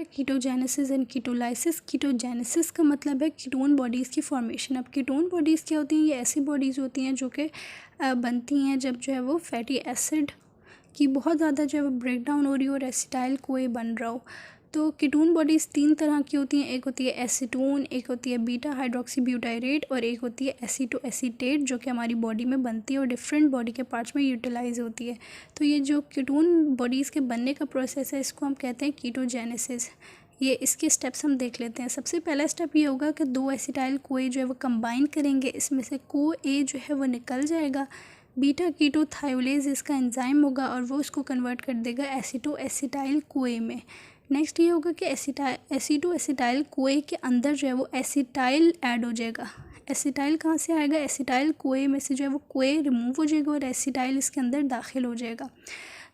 कीटोजेनेसिस and कीटोलाइसिस। कीटोजेनेसिस का मतलब है कीटोन बॉडीज़ की फॉर्मेशन। अब कीटोन बॉडीज़ क्या होती हैं? ये ऐसी बॉडीज़ होती हैं जो कि बनती हैं जब जो है वो फैटी एसिड की बहुत ज़्यादा जो है वो ब्रेक डाउन हो रही हो और एसिटाइल कोई बन रहा हो। तो कीटोन बॉडीज़ 3 तरह की होती हैं। एक होती है एसीटोन, एक होती है बीटा हाइड्रोक्सी ब्यूटाइरेट और एक होती है एसीटो एसीटेट, जो कि हमारी बॉडी में बनती है और डिफरेंट बॉडी के पार्ट्स में यूटिलाइज होती है। तो ये जो कीटोन बॉडीज़ के बनने का प्रोसेस है इसको हम कहते हैं कीटोजेनेसिस। ये इसके स्टेप्स हम देख लेते हैं। सबसे पहला स्टेप ये होगा कि 2 एसिटाइल कोए जो है वो कंबाइन करेंगे, इसमें से को ए जो है वो निकल जाएगा। बीटा कीटो थायोलेज इसका एंजाइम होगा और वो इसको कन्वर्ट कर देगा एसीटो एसिटाइल कोए में। नेक्स्ट ये होगा कि एसीटो एसिटाइल कोए के अंदर जो है वो एसिटाइल ऐड हो जाएगा। एसिटाइल कहाँ से आएगा? एसिटाइल कोए में से जो है वो कोए रिमूव हो जाएगा और एसिटाइल इसके अंदर दाखिल हो जाएगा।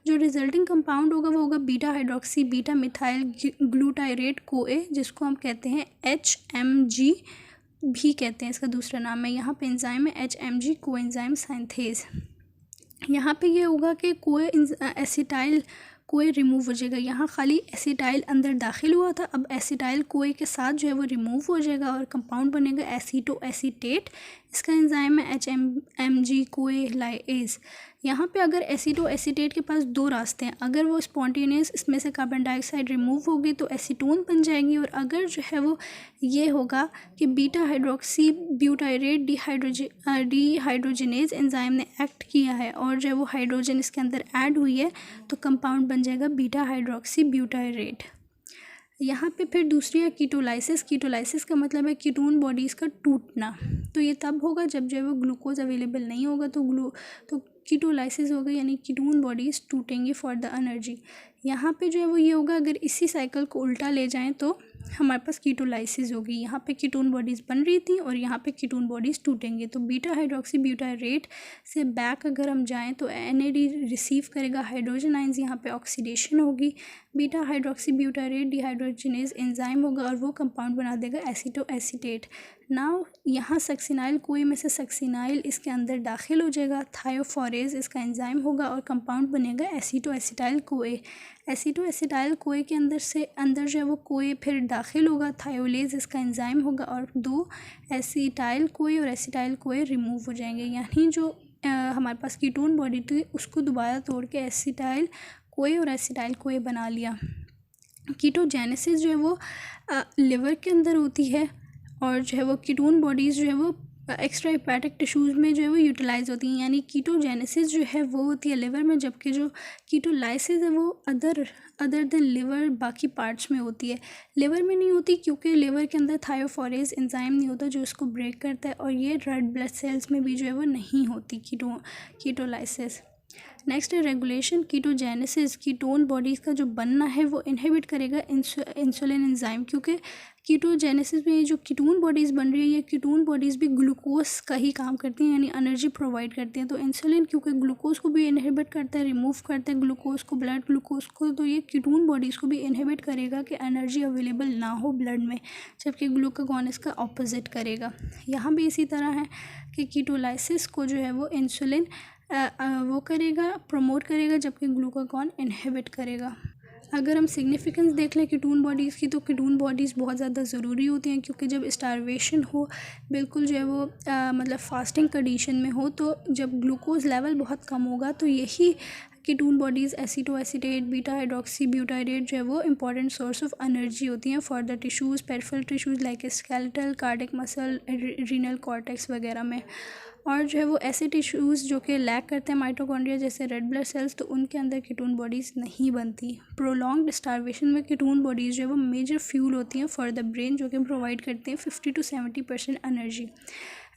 जो रिजल्टिंग कंपाउंड होगा वो होगा बीटा हाइड्रोक्सी बीटा मिथाइल ग्लूटायरेट कोए, जिसको हम कहते हैं HMG भी कहते हैं, इसका दूसरा नाम है। यहाँ पे एंजाइम है HMG कोएंजाइम सिंथेज। यहाँ पे ये होगा कि एसिटाइल कोए रिमूव हो जाएगा। यहाँ खाली एसिटाइल अंदर दाखिल हुआ था, अब एसिटाइल कोए के साथ जो है वो रिमूव हो जाएगा और कंपाउंड बनेगा एसीटो एसीटेट। इसका एंजाइम है HMG कोए लाइएज। यहाँ पे अगर एसीटो एसीटेट के पास 2 रास्ते हैं। अगर वो स्पॉन्टेनियस इसमें से कार्बन डाइऑक्साइड रिमूव होगी तो एसीटोन बन जाएगी, और अगर जो है वो ये होगा कि beta hydroxy butyrate dehydrogenase enzyme ने एक्ट किया है और जो है वो हाइड्रोजन इसके अंदर ऐड हुई है, तो कंपाउंड बन जाएगा बीटा हाइड्रोक्सी ब्यूटाइरेट। यहाँ पे फिर दूसरी है कीटोलाइसिस। कीटोलाइसिस का मतलब है कीटोन बॉडीज़ का टूटना। तो ये तब होगा जब जो है वो ग्लूकोज अवेलेबल नहीं होगा, तो कीटोलाइसिस होगा, यानी कीटोन बॉडीज़ टूटेंगी फॉर द एनर्जी। यहाँ पे जो है वो ये होगा, अगर इसी साइकिल को उल्टा ले जाएं तो हमारे पास कीटोलाइसिस होगी। यहाँ पे कीटोन बॉडीज़ बन रही थी और यहाँ पे कीटोन बॉडीज़ टूटेंगे। तो बीटा हाइड्रोक्सी ब्यूटाइरेट से बैक अगर हम जाएं तो NAD रिसीव करेगा हाइड्रोजन आइंस, यहाँ पे ऑक्सीडेशन होगी। Beta hydroxy butyrate dehydrogenase enzyme होगा और वो कंपाउंड बना देगा एसीटो एसीटेट। नाउ यहाँ सक्सिनाइल कोए में से सक्सिनाइल इसके अंदर दाखिल हो जाएगा। थायोफॉरेज इसका एंजाइम होगा और कंपाउंड बनेगा aceto acetyl CoA. Aceto acetyl CoA के अंदर जो है वो कोए फिर दाखिल होगा। थायोलेज इसका एंजाइम होगा और 2 एसिटाइल कोए और एसिटाइल कोए रिमूव हो जाएंगे। यानी जो हमारे पास कीटोन बॉडी थी उसको दोबारा तोड़ के एसिटाइल कोए और एसिटाइल कोए बना लिया। कीटोजेनेसिस जो है वो लिवर के अंदर होती है और जो है वो कीटोन बॉडीज़ जो है वो एक्स्ट्रा हेपेटिक टिश्यूज़ में जो है वो यूटिलाइज होती हैं। यानी कीटोजेनेसिस जो है वो होती है लिवर में, जबकि जो कीटोलाइसिस है वो अदर देन लिवर बाकी पार्ट्स में होती है। लिवर में नहीं होती क्योंकि लिवर के अंदर थायोफॉरेज एंजाइम नहीं होता जो इसको ब्रेक करता है, और ये रेड ब्लड सेल्स में भी जो है वो नहीं होती कीटोलाइसिस। नेक्स्ट है रेगुलेशन कीटोजेनेसिस। कीटोन बॉडीज़ का जो बनना है वो इनहिबिट करेगा इंसुलिन एंजाइम, क्योंकि कीटोजेनेसिस में ये जो कीटोन बॉडीज़ बन रही है ये कीटोन बॉडीज़ भी ग्लूकोज का ही काम करती हैं, यानी एनर्जी प्रोवाइड करती हैं। तो इंसुलिन क्योंकि ग्लूकोज को भी इनहिबिट करता है, रिमूव करता है ग्लूकोज को, ब्लड ग्लूकोज को, तो ये कीटोन बॉडीज़ को भी इनहिबिट करेगा कि एनर्जी अवेलेबल ना हो ब्लड में, जबकि ग्लूकागॉन इसका ऑपोजिट करेगा। यहाँ भी इसी तरह है कि कीटोलाइसिस को जो है वो इंसुलिन वो करेगा, प्रमोट करेगा, जबकि ग्लूकागॉन इनहिबिट करेगा। अगर हम सिग्निफिकेंस देख लें कीटोन बॉडीज़ की, तो कीटोन बॉडीज़ बहुत ज़्यादा ज़रूरी होती हैं, क्योंकि जब स्टारवेशन हो, बिल्कुल जो है वो मतलब फास्टिंग कंडीशन में हो, तो जब ग्लूकोज लेवल बहुत कम होगा तो यही ketone bodies aceto acetate beta hydroxy butyrate जो है वो इंपॉर्टेंट सोर्स ऑफ एनर्जी होती हैं for the tissues, peripheral tissues like skeletal, cardiac muscle, renal cortex वगैरह में। और जो है वो ऐसे टिश्यूज़ जो कि लैक करते हैं माइटोकॉन्ड्रिया जैसे रेड ब्लड सेल्स, तो उनके अंदर कीटोन बॉडीज़ नहीं बनती। प्रोलॉन्ग्ड स्टारवेशन में कीटोन बॉडीज़ जो है वो मेजर फ्यूल होती हैं फॉर द ब्रेन, जो कि प्रोवाइड करते हैं 50 to 70% एनर्जी।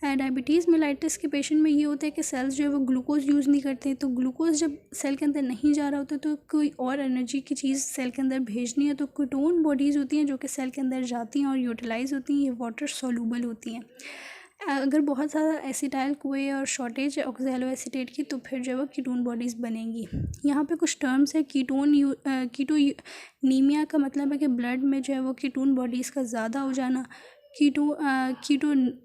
डायबिटीज़ मेलाइटिस के पेशेंट में ये होता है कि सेल्स जो है वो ग्लूकोज यूज़ नहीं करते, तो ग्लूकोज जब सेल के अंदर नहीं जा रहा होता तो कोई और एनर्जी की चीज़ सेल के अंदर भेजनी है, तो कीटोन बॉडीज़ होती हैं जो कि सेल के अंदर जाती हैं और यूटिलाइज़ होती हैं। ये वाटर सोल्यूबल होती हैं। अगर बहुत ज़्यादा एसिटाइल कोए और शॉर्टेज है ऑक्सैलो एसीटेट की, तो फिर जो है वो कीटोन बॉडीज़ बनेंगी। यहाँ पे कुछ टर्म्स है। कीटोनीमिया का मतलब है कि ब्लड में जो है वो कीटोन बॉडीज़ का ज़्यादा हो जाना। कीटोन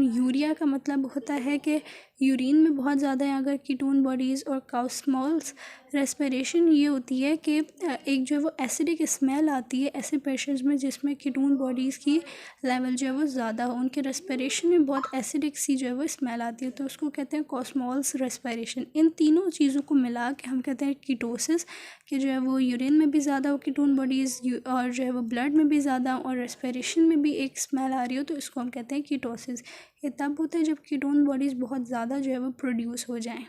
यूरिया का मतलब होता है कि यूरिन में बहुत ज़्यादा है अगर कीटोन बॉडीज़, और काउस्मॉल्स रेस्पिरेशन ये होती है कि एक जो है वो एसिडिक स्मेल आती है ऐसे पेशेंट्स में जिसमें कीटोन बॉडीज़ की लेवल जो है वो ज़्यादा हो, उनके रेस्पिरेशन में बहुत एसिडिक सी जो है वो स्मेल आती है, तो उसको कहते हैं ऑस्मोल्स रेस्पिरेशन। इन तीनों चीज़ों को मिला के हम कहते हैं कीटोसिस, कि जो है वो यूरिन में भी ज़्यादा हो कीटोन बॉडीज़ और जो है वो ब्लड में भी ज़्यादा और रेस्पिरेशन में भी एक स्मेल आ रही हो, तो इसको हम कहते हैं कीटोसिस। ये तब होता है जब कीटोन बॉडीज़ बहुत ज़्यादा जो है वो प्रोड्यूस हो जाएँ।